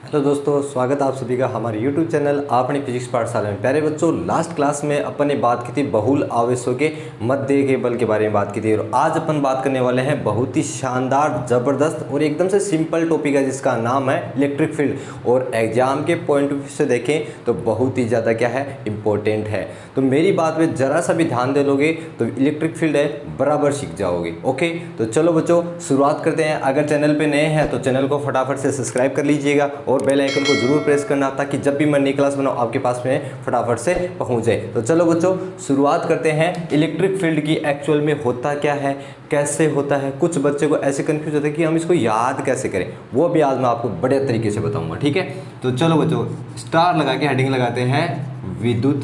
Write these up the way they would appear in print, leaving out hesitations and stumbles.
Hello दोस्तों, स्वागत है आप सभी का हमारे YouTube चैनल अपनी फिजिक्स पाठशाला में। प्यारे बच्चों, लास्ट क्लास में अपन ने बात की थी बहुल आवेशों के मध्य के बल के बारे में बात की थी और आज अपन बात करने वाले हैं बहुत ही शानदार, ज़बरदस्त और एकदम से सिंपल टॉपिक है जिसका नाम है इलेक्ट्रिक फील्ड। और एग्जाम के पॉइंट ऑफ व्यू से देखें तो बहुत ही ज़्यादा क्या है, इम्पोर्टेंट है। तो मेरी बात में ज़रा सा भी ध्यान दे लोगे तो इलेक्ट्रिक फील्ड है बराबर सीख जाओगे। ओके, तो चलो बच्चों शुरुआत करते हैं। अगर चैनल पे नए हैं तो चैनल को फटाफट से सब्सक्राइब कर लीजिएगा और बेल आइकन को जरूर प्रेस करना ताकि जब भी मैं नई क्लास बनाऊं आपके पास में फटाफट से पहुंच जाए। तो चलो बच्चों शुरुआत करते हैं। इलेक्ट्रिक फील्ड की एक्चुअल में होता क्या है, कैसे होता है। कुछ बच्चे को ऐसे कंफ्यूज होता है कि हम इसको याद कैसे करें, वो भी आज मैं आपको बड़े तरीके से बताऊंगा। ठीक है, तो चलो बच्चों स्टार लगा के हेडिंग लगाते हैं विद्युत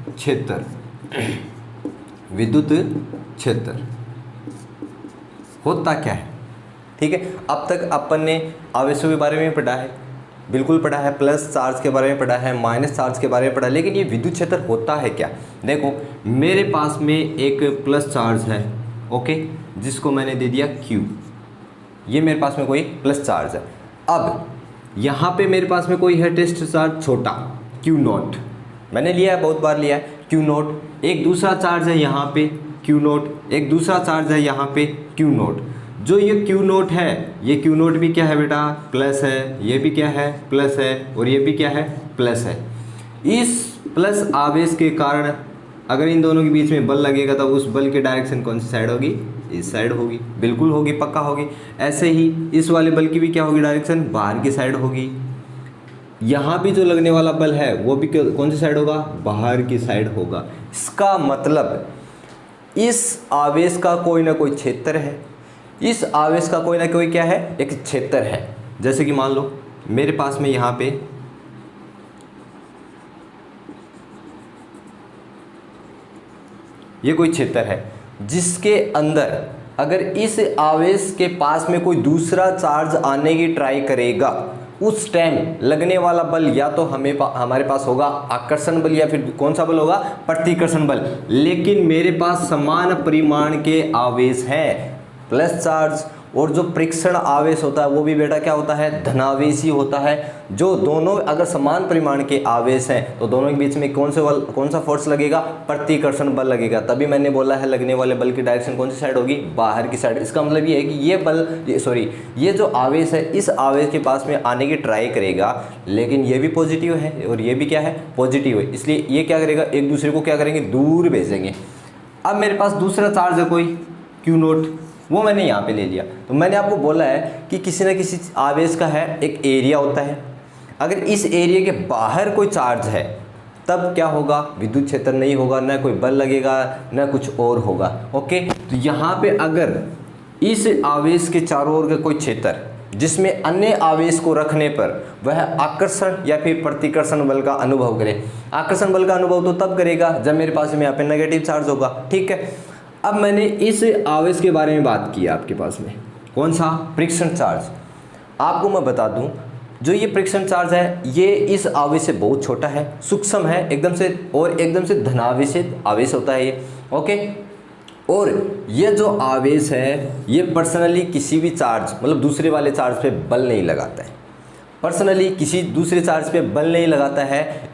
क्षेत्र। विद्युत क्षेत्र होता क्या है। ठीक है, अब तक अपन ने आवेशों के बारे में पढ़ा है, बिल्कुल पढ़ा है, प्लस चार्ज के बारे में पढ़ा है, माइनस चार्ज के बारे में पढ़ा है, लेकिन ये विद्युत क्षेत्र होता है क्या। देखो मेरे पास में एक प्लस चार्ज है, ओके, जिसको मैंने दे दिया Q। ये मेरे पास में कोई प्लस चार्ज है। अब यहाँ पे मेरे पास में कोई है टेस्ट चार्ज छोटा Q0, मैंने लिया है, बहुत बार लिया है Q0। एक दूसरा चार्ज है यहाँ पे Q0, एक दूसरा चार्ज है यहाँ पे Q0। जो ये Q0 है, ये Q0 भी क्या है बेटा, प्लस है, ये भी क्या है, प्लस है, और ये भी क्या है, प्लस है। इस प्लस आवेश के कारण अगर इन दोनों के बीच में बल लगेगा तो उस बल की डायरेक्शन कौन सी साइड होगी, इस साइड होगी, बिल्कुल होगी, पक्का होगी। ऐसे ही इस वाले बल की भी क्या होगी, डायरेक्शन बाहर की साइड होगी। यहाँ भी जो लगने वाला बल है वो भी कौन सी साइड होगा, बाहर की साइड होगा। इसका मतलब इस आवेश का कोई ना कोई क्षेत्र है, इस आवेश का कोई ना कोई क्या है, एक क्षेत्र है। जैसे कि मान लो मेरे पास में यहाँ पे ये कोई क्षेत्र है जिसके अंदर अगर इस आवेश के पास में कोई दूसरा चार्ज आने की ट्राई करेगा, उस टाइम लगने वाला बल या तो हमारे पास होगा आकर्षण बल या फिर कौन सा बल होगा, प्रतिकर्षण बल। लेकिन मेरे पास समान परिमाण के आवेश हैं, प्लस चार्ज, और जो परीक्षण आवेश होता है वो भी बेटा क्या होता है, धनावेशी होता है। जो दोनों अगर समान परिमाण के आवेश हैं तो दोनों के बीच में कौन सा फोर्स लगेगा, प्रतिकर्षण बल लगेगा। तभी मैंने बोला है लगने वाले बल की डायरेक्शन कौन सी साइड होगी, बाहर की साइड। इसका मतलब ये है कि ये बल ये जो आवेश है इस आवेश के पास में आने की ट्राई करेगा, लेकिन ये भी पॉजिटिव है और ये भी क्या है, पॉजिटिव है, इसलिए ये क्या करेगा, एक दूसरे को क्या करेंगे, दूर भेजेंगे। अब मेरे पास दूसरा चार्ज है कोई Q0, वो मैंने यहाँ पे ले लिया। तो मैंने आपको बोला है कि किसी न किसी आवेश का है एक एरिया होता है, अगर इस एरिया के बाहर कोई चार्ज है तब क्या होगा, विद्युत क्षेत्र नहीं होगा, ना कोई बल लगेगा, ना कुछ और होगा। ओके, तो यहाँ पे अगर इस आवेश के चारों ओर का कोई क्षेत्र जिसमें अन्य आवेश को रखने पर वह आकर्षण या फिर प्रतिकर्षण बल का अनुभव करे। आकर्षण बल का अनुभव तो तब करेगा जब मेरे पास में यहाँ पे नेगेटिव चार्ज होगा। ठीक है, अब मैंने इस आवेश के बारे में बात की आपके पास में, कौन सा, परीक्षण चार्ज। आपको मैं बता दूं, जो ये परीक्षण चार्ज है ये इस आवेश से बहुत छोटा है, सूक्ष्म है एकदम से, और एकदम से धनावेशित आवेश होता है ये। ओके, और ये जो आवेश है ये पर्सनली किसी भी चार्ज मतलब दूसरे वाले चार्ज पे बल नहीं लगाता है, पर्सनली किसी दूसरे चार्ज पे बल नहीं लगाता है,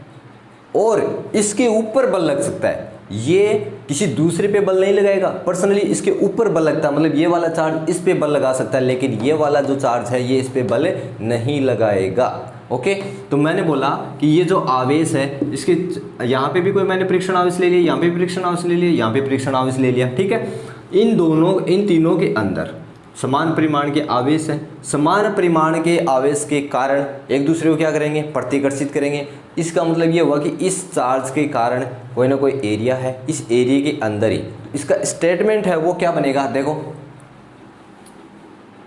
और इसके ऊपर बल लग सकता है। ये किसी दूसरे पे बल नहीं लगाएगा, पर्सनली इसके ऊपर बल लगता है, मतलब ये वाला चार्ज इस पे बल लगा सकता है, लेकिन ये वाला जो चार्ज है ये इस पे बल नहीं लगाएगा। ओके, तो मैंने बोला कि ये जो आवेश है इसके यहाँ पे भी कोई मैंने परीक्षण आवेश ले लिया, यहाँ पे परीक्षण आवेश ले लिया, यहाँ पे परीक्षण आवेश ले लिया। ठीक है, इन तीनों के अंदर समान परिमाण के आवेश हैं। समान परिमाण के आवेश के कारण एक दूसरे को क्या करेंगे, प्रतिकर्षित करेंगे। इसका मतलब ये हुआ कि इस चार्ज के कारण कोई ना कोई एरिया है, इस एरिया के अंदर ही इसका स्टेटमेंट है वो क्या बनेगा, देखो,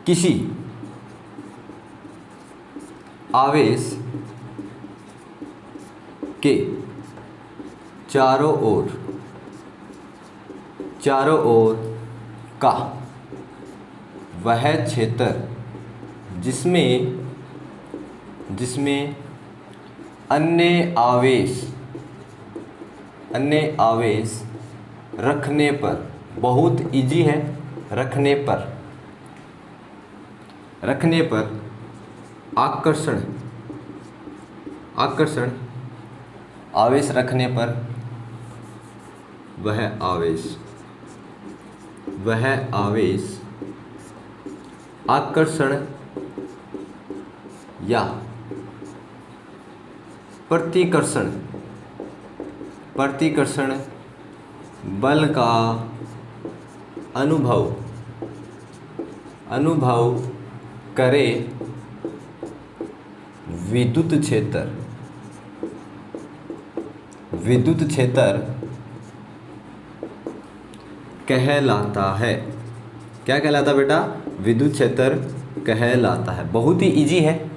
किसी आवेश के चारों ओर का वह क्षेत्र जिसमें अन्य आवेश रखने पर, बहुत इजी है, रखने पर आकर्षण आकर्षण आवेश रखने पर वह आवेश आकर्षण या प्रतिकर्षण बल का अनुभव करे विद्युत क्षेत्र कहलाता है। क्या कहलाता है बेटा? विद्युत क्षेत्र कहलाता है। बहुत ही इजी है।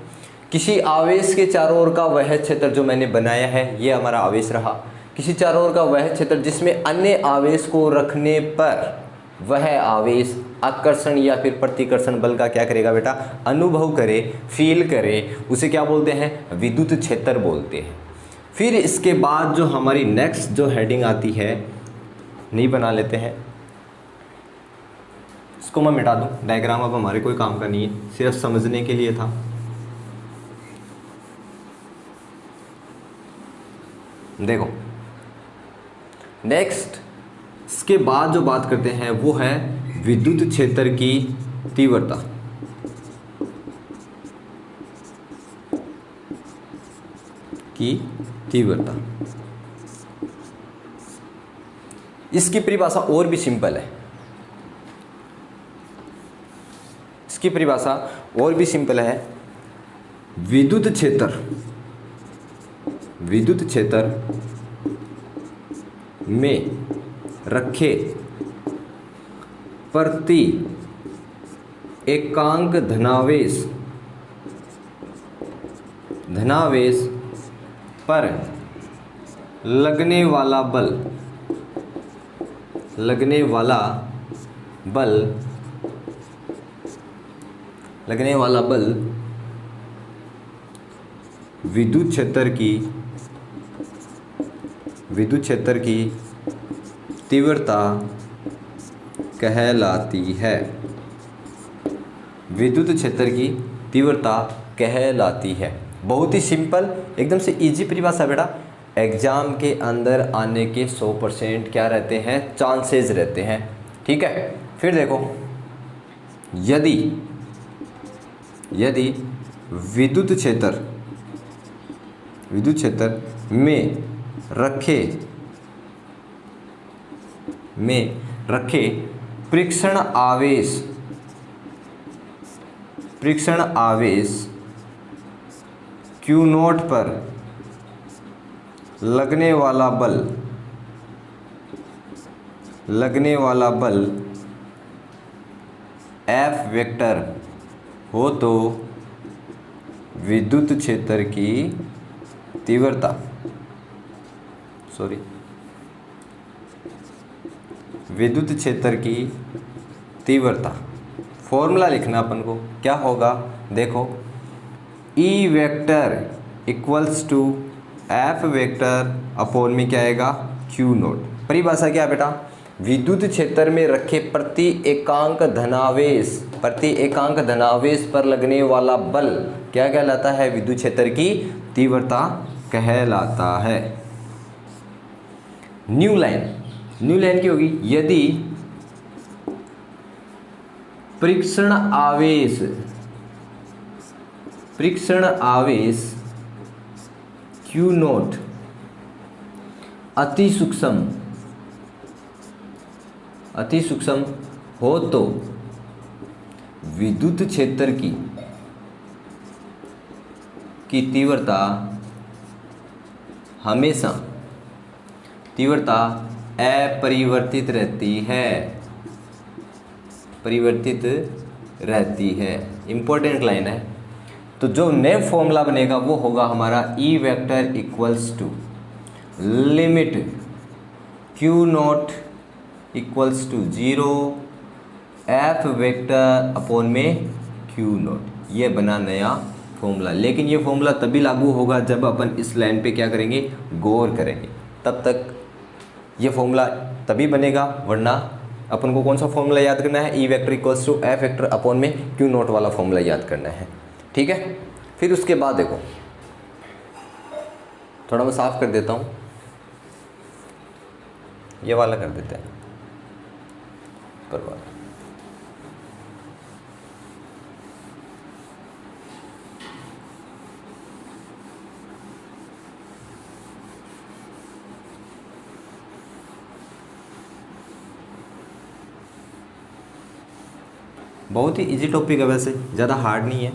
किसी आवेश के चारों ओर का वह क्षेत्र जो मैंने बनाया है, ये हमारा आवेश रहा। किसी चारों ओर का वह क्षेत्र जिसमें अन्य आवेश को रखने पर वह आवेश आकर्षण या फिर प्रतिकर्षण बल का क्या करेगा बेटा? अनुभव करे, फील करे, उसे क्या बोलते हैं? विद्युत क्षेत्र बोलते हैं। फिर इसके बाद जो हमारी नेक्स्ट जो हेडिंग आती है, नहीं बना लेते हैं, इसको मैं मिटा दूं। डायग्राम अब हमारे कोई काम का नहीं है, सिर्फ समझने के लिए था। देखो नेक्स्ट इसके बाद जो बात करते हैं वो है विद्युत क्षेत्र की तीव्रता। इसकी परिभाषा और भी सिंपल है। विद्युत क्षेत्र में रखे प्रति एकांक धनावेश पर लगने वाला बल विद्युत क्षेत्र की तीव्रता कहलाती है। विद्युत क्षेत्र की तीव्रता कहलाती है। बहुत ही सिंपल, एकदम से इजी परिभाषा बेटा। एग्जाम के अंदर आने के 100% क्या रहते हैं? चांसेस रहते हैं। ठीक है। फिर देखो, यदि विद्युत क्षेत्र में रखे परीक्षण आवेश Q नोट पर लगने वाला बल F वेक्टर हो तो विद्युत क्षेत्र की तीव्रता फॉर्मूला लिखना अपन को। क्या होगा? देखो, E vector equals to F vector upon में क्या आएगा? Q naught. परिभाषा क्या है बेटा? विद्युत क्षेत्र में रखे प्रति एकांक धनावेश पर लगने वाला बल क्या कहलाता है? विद्युत क्षेत्र की तीव्रता कहलाता है। न्यू लाइन की होगी, यदि परीक्षण आवेश Q नोट अति सूक्ष्म हो तो विद्युत क्षेत्र की तीव्रता हमेशा अपरिवर्तित रहती है। इंपॉर्टेंट लाइन है। तो जो नया फॉर्मूला बनेगा वो होगा हमारा E vector equals to limit Q naught equals to 0 F vector upon में Q नोट। ये बना नया फॉर्मूला। लेकिन ये फॉर्मूला तभी लागू होगा जब अपन इस लाइन पे क्या करेंगे? गौर करेंगे। तब तक ये फॉर्मूला तभी बनेगा, वरना अपन को कौन सा फॉर्मूला याद करना है? E vector equals to F vector upon में Q नोट वाला फॉर्मूला याद करना है। ठीक है। फिर उसके बाद देखो, थोड़ा मैं साफ कर देता हूँ, ये वाला कर देते हैं पर वाला। बहुत ही इजी टॉपिक है, वैसे ज़्यादा हार्ड नहीं है।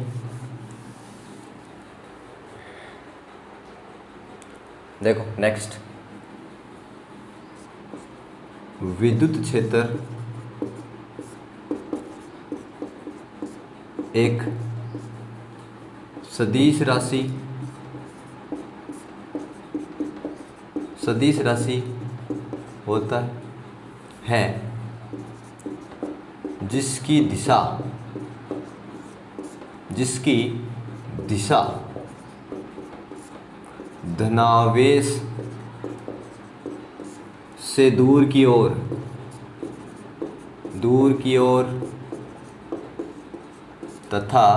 देखो नेक्स्ट, विद्युत क्षेत्र एक सदिश राशि होता है जिसकी दिशा धनावेश से दूर की ओर तथा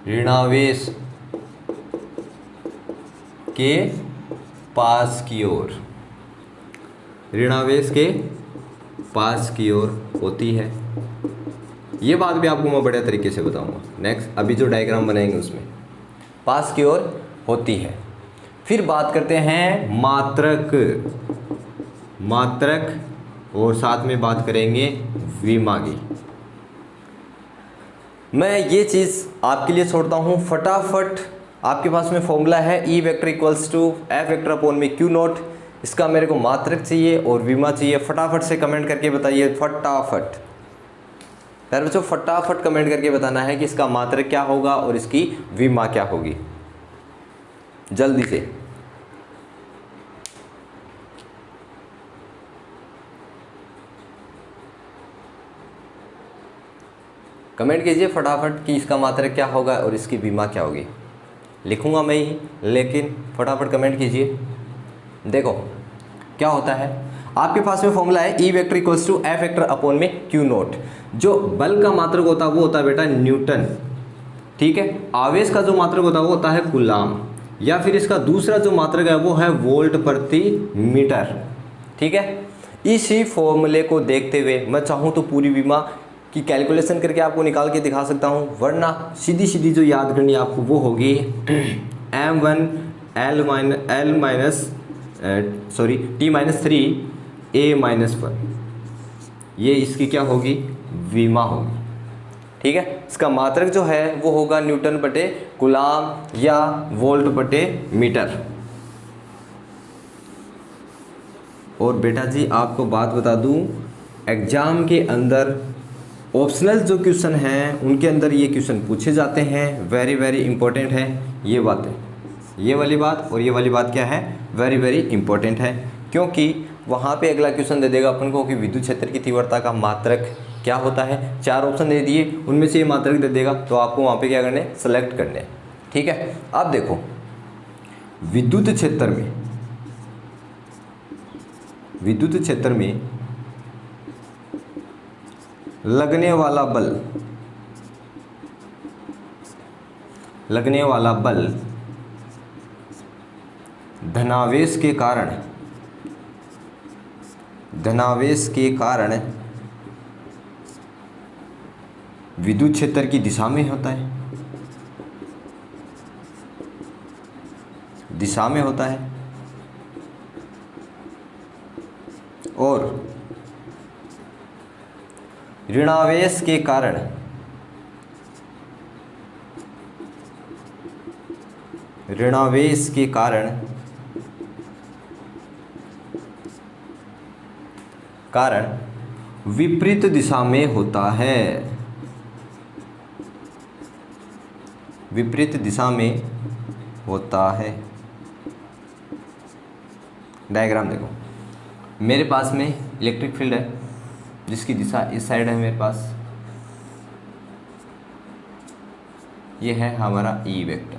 ऋणावेश के पास की ओर होती है। ये बात भी आपको मैं बढ़िया तरीके से बताऊंगा नेक्स्ट, अभी जो डायग्राम बनाएंगे उसमें पास की ओर होती है। फिर बात करते हैं मात्रक और साथ में बात करेंगे विमा की। मैं ये चीज़ आपके लिए छोड़ता हूँ, फटाफट आपके पास में फॉर्मूला है E vector equals to F vector upon में Q नॉट। इसका मेरे को मात्रक चाहिए और विमा चाहिए। फटाफट से कमेंट करके बताइए, फटाफट यार बच्चों, फटाफट कमेंट करके बताना है कि इसका मात्रक क्या होगा और इसकी विमा क्या होगी, जल्दी से। कमेंट कीजिए फटाफट कि इसका मात्रक क्या होगा और इसकी विमा क्या होगी। लिखूंगा मैं ही, लेकिन फटाफट कमेंट कीजिए। देखो क्या होता है, आपके पास में फॉर्मूला है E vector equals to F vector upon में Q नॉट। जो बल का मात्रक होता है वो होता है बेटा न्यूटन, ठीक है। आवेश का जो मात्रक होता है वो होता है कूलाम, या फिर इसका दूसरा जो मात्रक है वो है वोल्ट प्रति मीटर, ठीक है। इसी फॉर्मूले को देखते हुए मैं चाहूँ तो पूरी विमा की कैलकुलेशन करके आपको निकाल के दिखा सकता हूँ, वरना सीधी जो याद करनी है आपको वो होगी M1 T-3 A-1, ये इसकी क्या होगी, विमा होगी, ठीक है। इसका मात्रक जो है वो होगा न्यूटन बटे कूलाम या वोल्ट बटे मीटर। और बेटा जी आपको बात बता दूं, एग्जाम के अंदर ऑप्शनल जो क्वेश्चन हैं उनके अंदर ये क्वेश्चन पूछे जाते हैं, वेरी इंपॉर्टेंट है ये बातें। ये वाली बात और ये वाली बात क्या है, वेरी इंपॉर्टेंट है, क्योंकि वहाँ पे अगला क्वेश्चन दे देगा अपन को कि विद्युत क्षेत्र की तीव्रता का मात्रक क्या होता है। 4 ऑप्शन दे दिए, उनमें से ये मात्रक दे देगा, तो आपको वहाँ पे क्या करने, सेलेक्ट करने, ठीक है। अब देखो विद्युत क्षेत्र में लगने वाला बल धनावेश के कारण विद्युत क्षेत्र की दिशा में होता है, और ऋणावेश के कारण विपरीत दिशा में होता है, डायग्राम देखो, मेरे पास में इलेक्ट्रिक फील्ड है जिसकी दिशा इस साइड है मेरे पास, ये है हमारा E वेक्टर।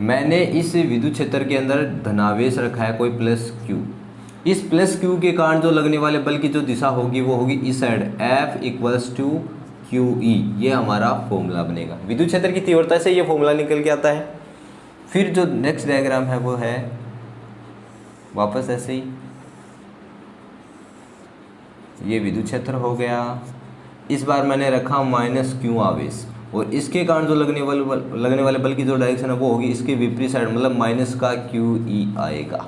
मैंने इस विद्युत क्षेत्र के अंदर धनावेश रखा है कोई प्लस Q। इस प्लस Q के कारण जो लगने वाले बल की जो दिशा होगी वो होगी इस side, F equals to QE। ये हमारा फॉर्मूला बनेगा, विद्युत क्षेत्र की तीव्रता से ये फॉर्मूला निकल के आता है। फिर जो नेक्स्ट डायग्राम है वो है वापस ऐसे ही, ये विद्युत क्षेत्र हो गया। इस बार मैंने रखा माइनस क्यू आवेश, और इसके कारण जो लगने वाले बल की जो डायरेक्शन है वो होगी इसके विपरीत साइड, मतलब माइनस का क्यू ई आएगा।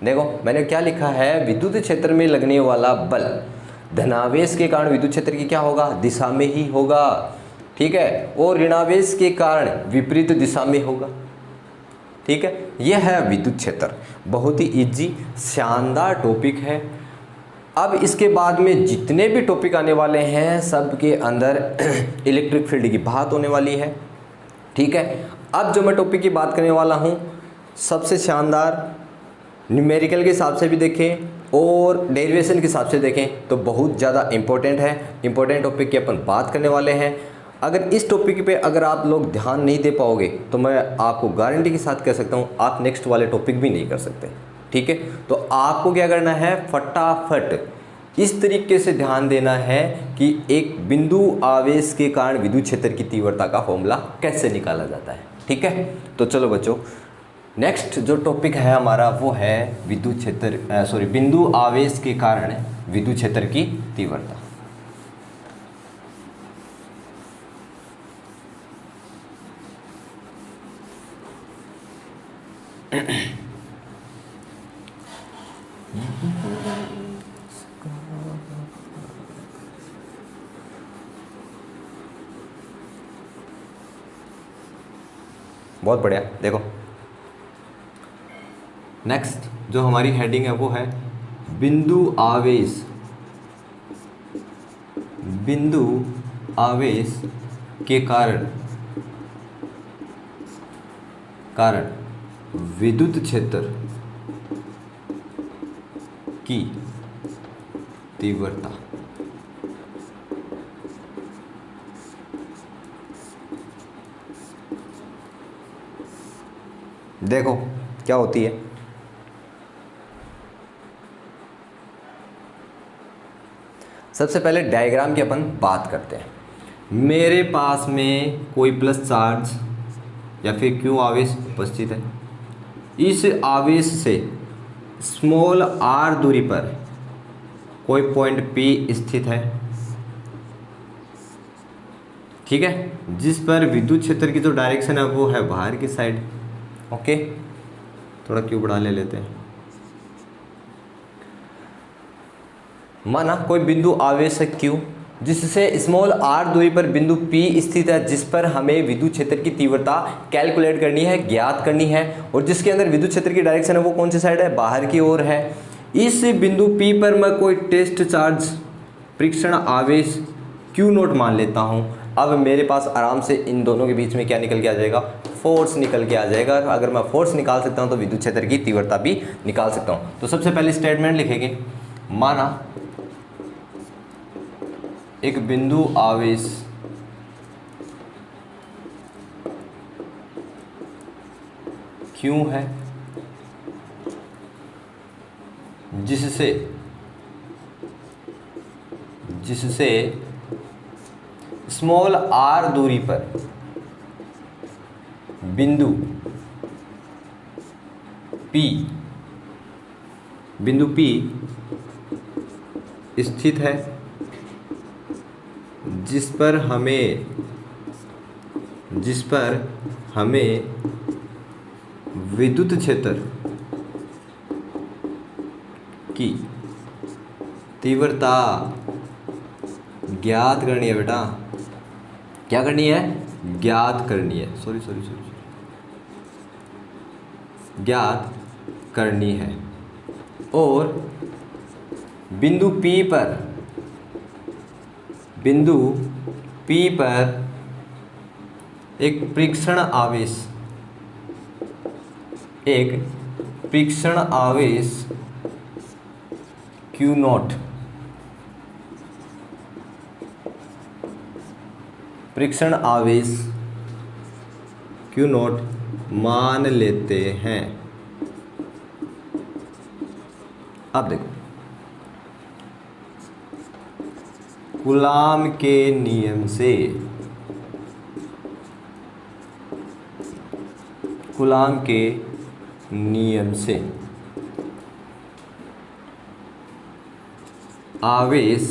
देखो मैंने क्या लिखा है, विद्युत क्षेत्र में लगने वाला बल धनावेश के कारण विद्युत क्षेत्र की क्या होगा, दिशा में ही होगा, ठीक है, और ऋणावेश के कारण विपरीत दिशा में होगा, ठीक है। यह है विद्युत क्षेत्र, बहुत ही इजी शानदार टॉपिक है। अब इसके बाद में जितने भी टॉपिक आने वाले हैं सब के अंदर इलेक्ट्रिक फील्ड की बात होने वाली है, ठीक है। अब जो मैं टॉपिक की बात करने वाला हूँ सबसे शानदार, न्यूमेरिकल के हिसाब से भी देखें और डेरिवेशन के हिसाब से देखें तो बहुत ज़्यादा इम्पोर्टेंट है। इम्पोर्टेंट टॉपिक की अपन बात करने वाले हैं। अगर इस टॉपिक पे अगर आप लोग ध्यान नहीं दे पाओगे तो मैं आपको गारंटी के साथ कह सकता हूँ आप नेक्स्ट वाले टॉपिक भी नहीं कर सकते, ठीक है। तो आपको क्या करना है, फटाफट इस तरीके से ध्यान देना है कि एक बिंदु आवेश के कारण विद्युत क्षेत्र की तीव्रता का फॉर्मूला कैसे निकाला जाता है, ठीक है। तो चलो बच्चों, नेक्स्ट जो टॉपिक है हमारा वो है विद्युत क्षेत्र बिंदु आवेश के कारण विद्युत क्षेत्र की तीव्रता। बहुत बढ़िया। देखो नेक्स्ट जो हमारी हेडिंग है वो है बिंदु आवेश के कारण विद्युत क्षेत्र की तीव्रता। देखो क्या होती है, सबसे पहले डायग्राम की अपन बात करते हैं। मेरे पास में कोई प्लस चार्ज या फिर क्यू आवेश उपस्थित है। इस आवेश से स्मॉल r दूरी पर कोई पॉइंट P स्थित है, ठीक है, जिस पर विद्युत क्षेत्र की जो डायरेक्शन है वो है बाहर की साइड। ओके, थोड़ा क्यू बढ़ा ले लेते हैं। माना कोई बिंदु आवेश है Q, जिससे स्मॉल r दूरी पर बिंदु P स्थित है, जिस पर हमें विद्युत क्षेत्र की तीव्रता कैलकुलेट करनी है, ज्ञात करनी है, और जिसके अंदर विद्युत क्षेत्र की डायरेक्शन है वो कौन सी साइड है, बाहर की ओर है। इस बिंदु P पर मैं कोई टेस्ट चार्ज परीक्षण आवेश Q0 मान लेता हूँ। अब मेरे पास आराम से इन दोनों के बीच में क्या निकल के आ जाएगा, फोर्स निकल के आ जाएगा। अगर मैं फोर्स निकाल सकता हूँ तो विद्युत क्षेत्र की तीव्रता भी निकाल सकता हूँ। तो सबसे पहले स्टेटमेंट लिखेंगे, माना एक बिंदु आवेश Q है, जिससे स्मॉल r दूरी पर बिंदु P स्थित है, जिस पर हमें विद्युत क्षेत्र की तीव्रता ज्ञात करनी है। बेटा क्या करनी है, ज्ञात करनी है, ज्ञात करनी है। और बिंदु P पर एक परीक्षण आवेश Q0, परीक्षण आवेश Q0 मान लेते हैं। अब देखो, कूलाम के नियम से कूलाम के नियम से आवेश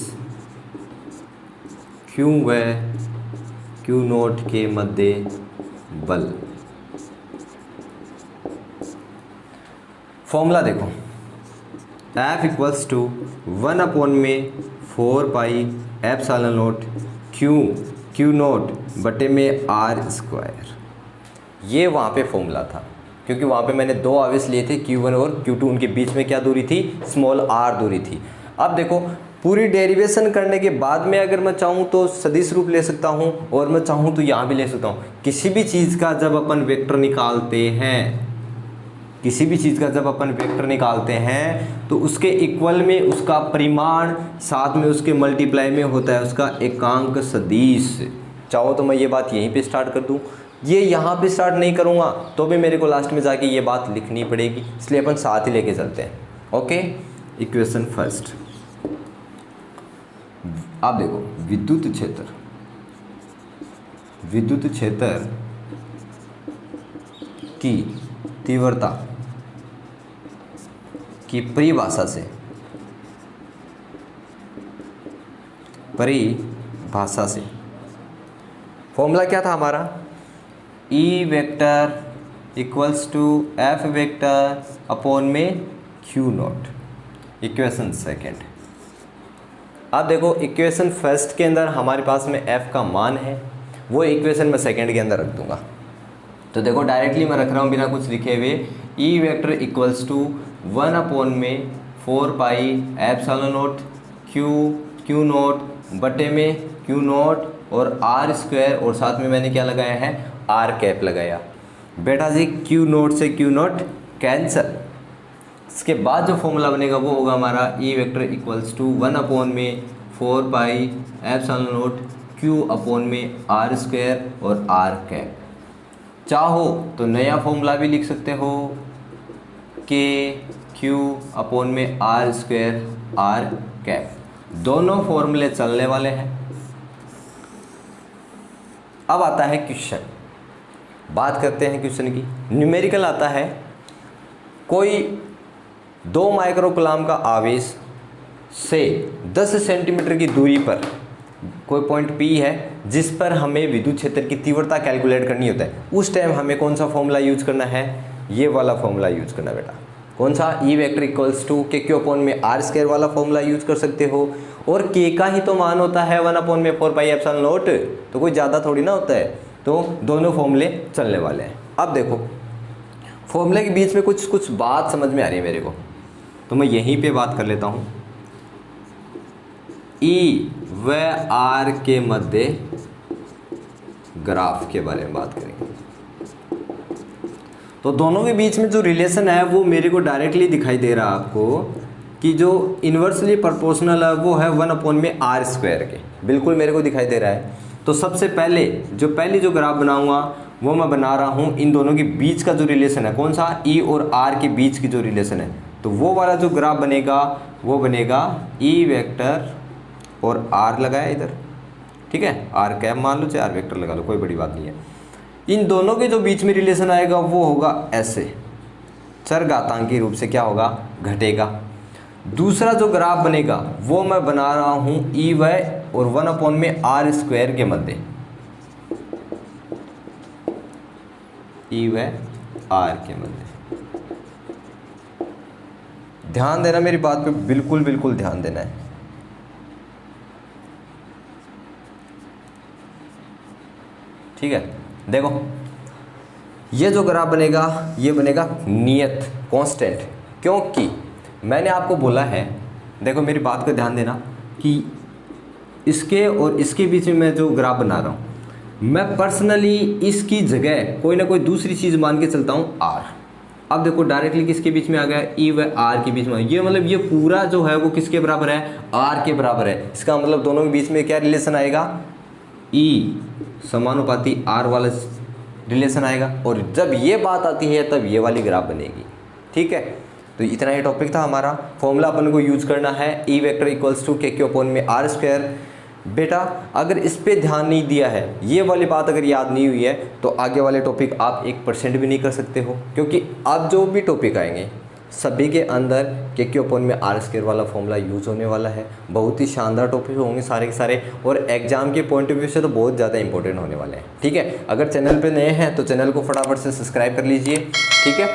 Q व Q नोट के मध्य बल। फॉर्मूला देखो, F equals to 1/4πε0 Q naught बटे में R²। ये वहाँ पे फॉर्मूला था, क्योंकि वहाँ पे मैंने दो आवेश लिए थे Q1 और Q2, उनके बीच में क्या दूरी थी, स्मॉल r दूरी थी। अब देखो पूरी डेरिवेशन करने के बाद में अगर मैं चाहूँ तो सदिश रूप ले सकता हूँ और मैं चाहूँ तो यहाँ भी ले सकता हूँ। किसी भी चीज़ का जब अपन वेक्टर निकालते हैं, किसी भी चीज़ का जब अपन वेक्टर निकालते हैं तो उसके इक्वल में उसका परिमाण, साथ में उसके मल्टीप्लाई में होता है उसका एकांक सदिश। चाहो तो मैं ये बात यहीं पे स्टार्ट कर दूं, ये यहाँ पे स्टार्ट नहीं करूँगा तो भी मेरे को लास्ट में जाके ये बात लिखनी पड़ेगी, इसलिए अपन साथ ही लेके चलते हैं। Okay, equation first. आप देखो विद्युत क्षेत्र की तीव्रता की परिभाषा से फॉर्मूला क्या था हमारा, E vector equals to F vector upon में Q नोट। Equation second. अब देखो इक्वेशन फर्स्ट के अंदर हमारे पास में F का मान है, वो इक्वेशन में सेकेंड के अंदर रख दूंगा। तो देखो डायरेक्टली मैं रख रहा हूँ बिना कुछ लिखे हुए, E vector equals to 1/4πε0 Q naught बटे में Q नोट और R² और साथ में मैंने क्या लगाया है, R लगाया। बेटा जी Q नोट से Q नोट कैंसल। इसके बाद जो फॉर्मूला बनेगा वो होगा हमारा E vector equals to 1/4πε0 Q upon में R² और R। चाहो तो नया फॉर्मूला भी लिख सकते हो, K Q अपॉन में R² R। दोनों फॉर्मूले चलने वाले हैं। अब आता है क्वेश्चन, बात करते हैं क्वेश्चन की। न्यूमेरिकल आता है, कोई 2 माइक्रोकूलाम का आवेश से 10 सेंटीमीटर की दूरी पर कोई पॉइंट P है जिस पर हमें विद्युत क्षेत्र की तीव्रता कैलकुलेट करनी होता है। उस टाइम हमें कौन सा फॉर्मूला यूज करना है, ये वाला फॉर्मूला यूज करना बेटा। कौन सा, E vector equals to Q upon में R² वाला फॉर्मूला यूज कर सकते हो। और K का ही तो मान होता है 1/4πε0, तो कोई ज़्यादा थोड़ी ना होता है। तो दोनों फॉर्मूले चलने वाले हैं। अब देखो फॉर्मूले के बीच में कुछ बात समझ में आ रही है मेरे को, तो मैं यहीं पे बात कर लेता हूँ। E व R के मध्य ग्राफ के बारे में बात करेंगे। तो दोनों के बीच में जो रिलेशन है वो मेरे को डायरेक्टली दिखाई दे रहा है आपको, कि जो इन्वर्सली प्रोपोर्शनल है वो है 1/r² के, बिल्कुल मेरे को दिखाई दे रहा है। तो सबसे पहले पहली जो ग्राफ बनाऊंगा वो मैं बना रहा हूँ इन दोनों के बीच का जो रिलेशन है, कौन सा, E और R के बीच की जो रिलेशन है। तो वो वाला जो ग्राफ बनेगा वो बनेगा E वेक्टर और R लगाया इधर, ठीक है, R मान लो चाहे R वेक्टर लगा लो, कोई बड़ी बात नहीं है। इन दोनों के जो बीच में रिलेशन आएगा वो होगा ऐसे, चरघातांकी रूप से क्या होगा, घटेगा। दूसरा जो ग्राफ बनेगा वो मैं बना रहा हूँ E व और 1/r² के मध्य, E व R के मध्य। ध्यान देना मेरी बात पे, बिल्कुल ध्यान देना है। ठीक है, देखो ये जो ग्राफ बनेगा ये बनेगा नियत, कांस्टेंट, क्योंकि मैंने आपको बोला है, देखो मेरी बात को ध्यान देना, कि इसके और इसके बीच में मैं जो ग्राफ बना रहा हूँ, मैं पर्सनली इसकी जगह कोई ना कोई दूसरी चीज़ मान के चलता हूँ R। अब देखो डायरेक्टली किसके बीच में आ गया, E व R के बीच में। ये मतलब ये पूरा जो है वो किसके बराबर है, R के बराबर है। इसका मतलब दोनों के बीच में क्या रिलेशन आएगा, E समानुपाती R वाला रिलेशन आएगा। और जब ये बात आती है तब ये वाली ग्राफ बनेगी। ठीक है, तो इतना ही टॉपिक था हमारा। फॉर्मूला अपन को यूज करना है, E vector equals to Q upon में R²। बेटा अगर इस पे ध्यान नहीं दिया है, ये वाली बात अगर याद नहीं हुई है, तो आगे वाले टॉपिक आप 1% भी नहीं कर सकते हो, क्योंकि अब जो भी टॉपिक आएंगे सभी के अंदर के/4 में r² वाला फॉर्मूला यूज़ होने वाला है। बहुत ही शानदार टॉपिक होंगे सारे के सारे, और एग्जाम के पॉइंट ऑफ व्यू से तो बहुत ज़्यादा इंपॉर्टेंट होने वाले हैं। ठीक है, अगर चैनल पे नए हैं तो चैनल को फटाफट से सब्सक्राइब कर लीजिए। ठीक है,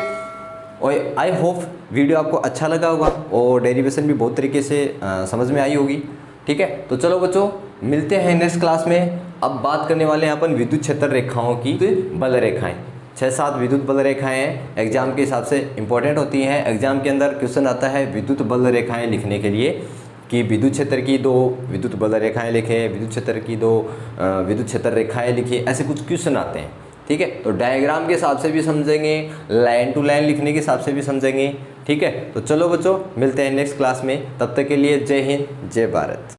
और आई होप वीडियो आपको अच्छा लगा होगा और डेरिवेशन भी बहुत तरीके से समझ में आई होगी। ठीक है, तो चलो बच्चों मिलते हैं नेक्स्ट क्लास में। अब बात करने वाले हैं अपन विद्युत क्षेत्र रेखाओं की, बल रेखाएं। 6-7 विद्युत बल रेखाएं हैं, एग्जाम के हिसाब से इंपॉर्टेंट होती हैं। एग्जाम के अंदर क्वेश्चन आता है विद्युत बल रेखाएं लिखने के लिए कि विद्युत क्षेत्र की 2 विद्युत बल रेखाएं लिखें, विद्युत क्षेत्र की 2 विद्युत क्षेत्र रेखाएं लिखिए, ऐसे कुछ क्वेश्चन आते हैं। ठीक है, तो डायग्राम के हिसाब से भी समझेंगे, लाइन टू लाइन लिखने के हिसाब से भी समझेंगे। ठीक है, तो चलो बच्चों मिलते हैं नेक्स्ट क्लास में, तब तक के लिए जय हिंद जय भारत।